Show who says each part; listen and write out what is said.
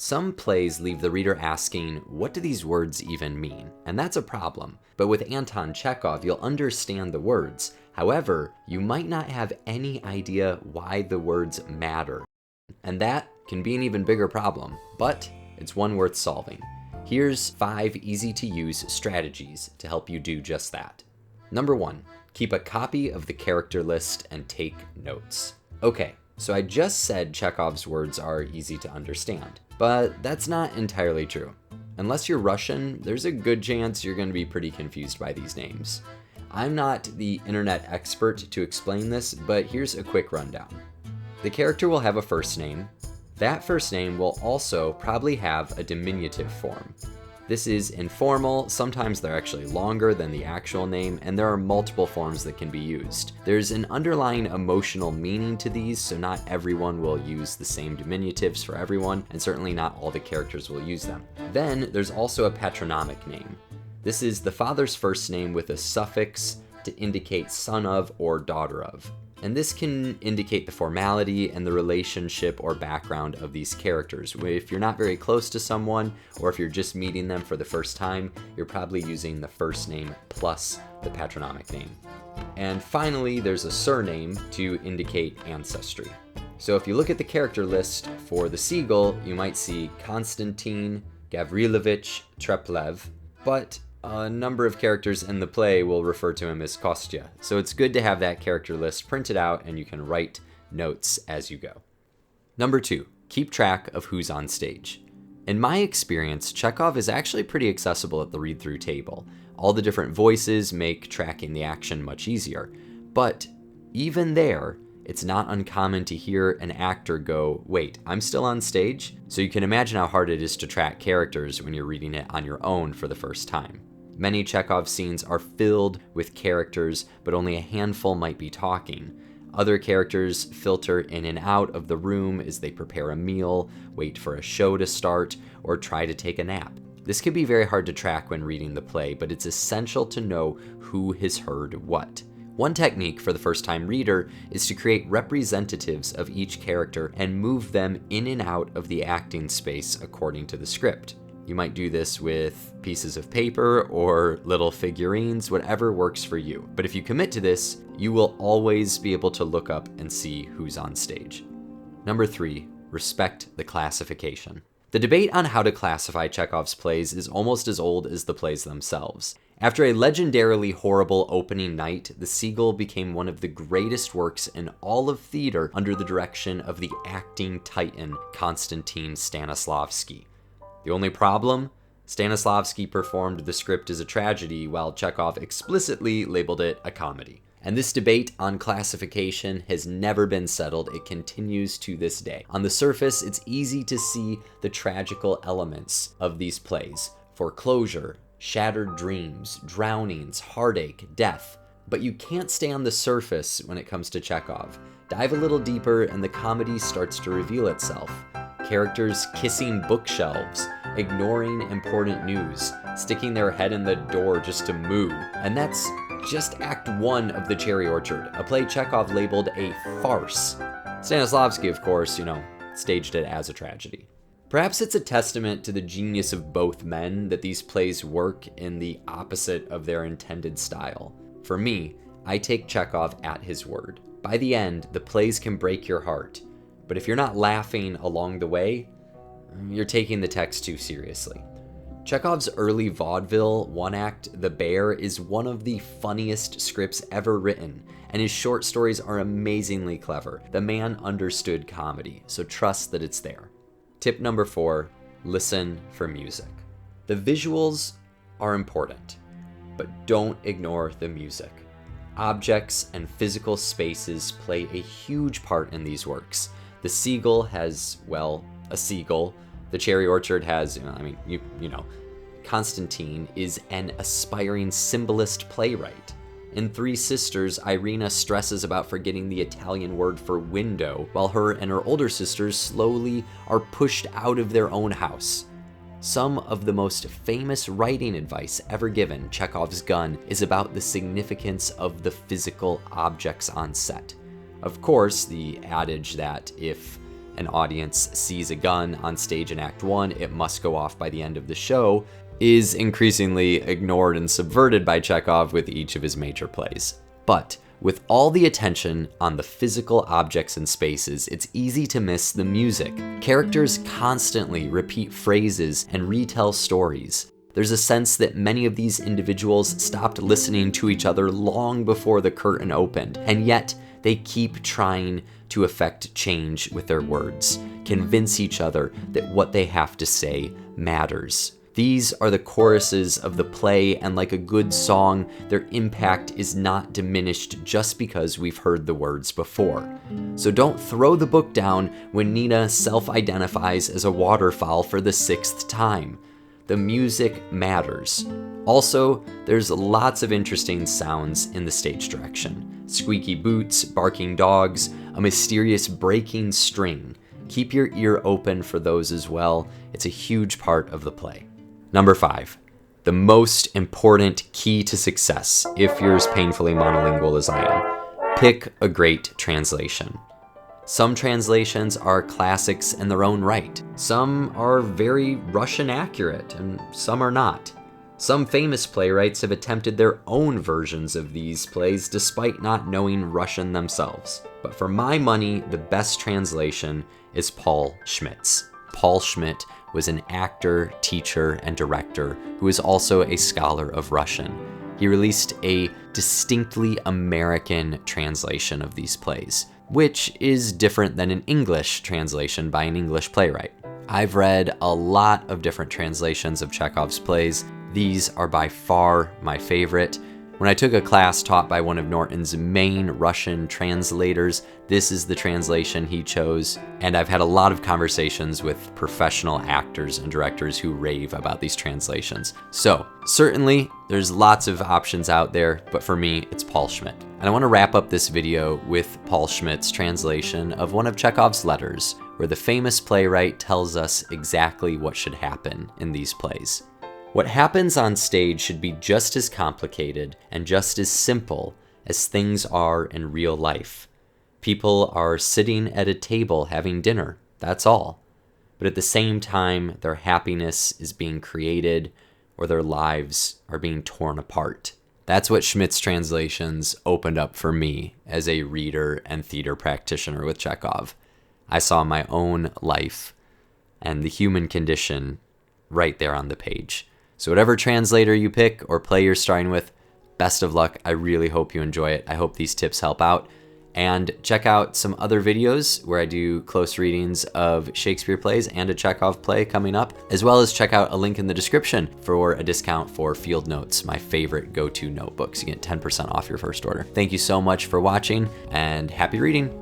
Speaker 1: Some plays leave the reader asking, what do these words even mean? And that's a problem. But with Anton Chekhov, you'll understand the words. However, you might not have any idea why the words matter. And that can be an even bigger problem, but it's one worth solving. Here's 5 easy-to-use strategies to help you do just that. Number 1, keep a copy of the character list and take notes. Okay, so I just said Chekhov's words are easy to understand, but that's not entirely true. Unless you're Russian, there's a good chance you're going to be pretty confused by these names. I'm not the internet expert to explain this, but here's a quick rundown. The character will have a first name. That first name will also probably have a diminutive form. This is informal, sometimes they're actually longer than the actual name, and there are multiple forms that can be used. There's an underlying emotional meaning to these, so not everyone will use the same diminutives for everyone, and certainly not all the characters will use them. Then there's also a patronymic name. This is the father's first name with a suffix to indicate son of or daughter of. And this can indicate the formality and the relationship or background of these characters. If you're not very close to someone, or if you're just meeting them for the first time, you're probably using the first name plus the patronymic name. And finally, there's a surname to indicate ancestry. So if you look at the character list for the seagull, you might see Konstantin Gavrilovich Treplev, but a number of characters in the play will refer to him as Kostya, so it's good to have that character list printed out and you can write notes as you go. Number 2, keep track of who's on stage. In my experience, Chekhov is actually pretty accessible at the read-through table. All the different voices make tracking the action much easier, but even there, it's not uncommon to hear an actor go, wait, I'm still on stage? So you can imagine how hard it is to track characters when you're reading it on your own for the first time. Many Chekhov scenes are filled with characters, but only a handful might be talking. Other characters filter in and out of the room as they prepare a meal, wait for a show to start, or try to take a nap. This can be very hard to track when reading the play, but it's essential to know who has heard what. One technique for the first-time reader is to create representatives of each character and move them in and out of the acting space according to the script. You might do this with pieces of paper or little figurines, whatever works for you. But if you commit to this, you will always be able to look up and see who's on stage. Number 3, respect the classification. The debate on how to classify Chekhov's plays is almost as old as the plays themselves. After a legendarily horrible opening night, The Seagull became one of the greatest works in all of theater under the direction of the acting titan Konstantin Stanislavski. The only problem? Stanislavski performed the script as a tragedy while Chekhov explicitly labeled it a comedy. And this debate on classification has never been settled. It continues to this day. On the surface, it's easy to see the tragical elements of these plays. Foreclosure, shattered dreams, drownings, heartache, death. But you can't stay on the surface when it comes to Chekhov. Dive a little deeper and the comedy starts to reveal itself. Characters kissing bookshelves, ignoring important news, sticking their head in the door just to moo. And that's just Act 1 of The Cherry Orchard, a play Chekhov labeled a farce. Stanislavski, of course, staged it as a tragedy. Perhaps it's a testament to the genius of both men that these plays work in the opposite of their intended style. For me, I take Chekhov at his word. By the end, the plays can break your heart. But if you're not laughing along the way, you're taking the text too seriously. Chekhov's early vaudeville one-act The Bear is one of the funniest scripts ever written, and his short stories are amazingly clever. The man understood comedy, so trust that it's there. Tip number 4, listen for music. The visuals are important, but don't ignore the music. Objects and physical spaces play a huge part in these works. The Seagull has, a seagull. The Cherry Orchard has, Konstantin is an aspiring symbolist playwright. In Three Sisters, Irina stresses about forgetting the Italian word for window, while her and her older sisters slowly are pushed out of their own house. Some of the most famous writing advice ever given, Chekhov's Gun, is about the significance of the physical objects on set. Of course, the adage that if an audience sees a gun on stage in Act 1, it must go off by the end of the show, is increasingly ignored and subverted by Chekhov with each of his major plays. But with all the attention on the physical objects and spaces, it's easy to miss the music. Characters constantly repeat phrases and retell stories. There's a sense that many of these individuals stopped listening to each other long before the curtain opened, and yet they keep trying to affect change with their words, convince each other that what they have to say matters. These are the choruses of the play, and like a good song, their impact is not diminished just because we've heard the words before. So don't throw the book down when Nina self-identifies as a waterfowl for the 6th time. The music matters. Also, there's lots of interesting sounds in the stage direction. Squeaky boots, barking dogs, a mysterious breaking string. Keep your ear open for those as well. It's a huge part of the play. Number 5, the most important key to success if you're as painfully monolingual as I am. Pick a great translation. Some translations are classics in their own right. Some are very Russian accurate, and some are not. Some famous playwrights have attempted their own versions of these plays despite not knowing Russian themselves. But for my money, the best translation is Paul Schmidt's. Paul Schmidt was an actor, teacher, and director who is also a scholar of Russian. He released a distinctly American translation of these plays, which is different than an English translation by an English playwright. I've read a lot of different translations of Chekhov's plays. These are by far my favorite. When I took a class taught by one of Norton's main Russian translators, this is the translation he chose, and I've had a lot of conversations with professional actors and directors who rave about these translations. So, certainly, there's lots of options out there, but for me, it's Paul Schmidt. And I want to wrap up this video with Paul Schmidt's translation of one of Chekhov's letters, where the famous playwright tells us exactly what should happen in these plays. What happens on stage should be just as complicated and just as simple as things are in real life. People are sitting at a table having dinner, that's all. But at the same time, their happiness is being created or their lives are being torn apart. That's what Schmidt's translations opened up for me as a reader and theater practitioner with Chekhov. I saw my own life and the human condition right there on the page. So whatever translator you pick or play you're starting with, best of luck. I really hope you enjoy it. I hope these tips help out. And check out some other videos where I do close readings of Shakespeare plays and a Chekhov play coming up, as well as check out a link in the description for a discount for Field Notes, my favorite go-to notebooks. You get 10% off your first order. Thank you so much for watching, and happy reading.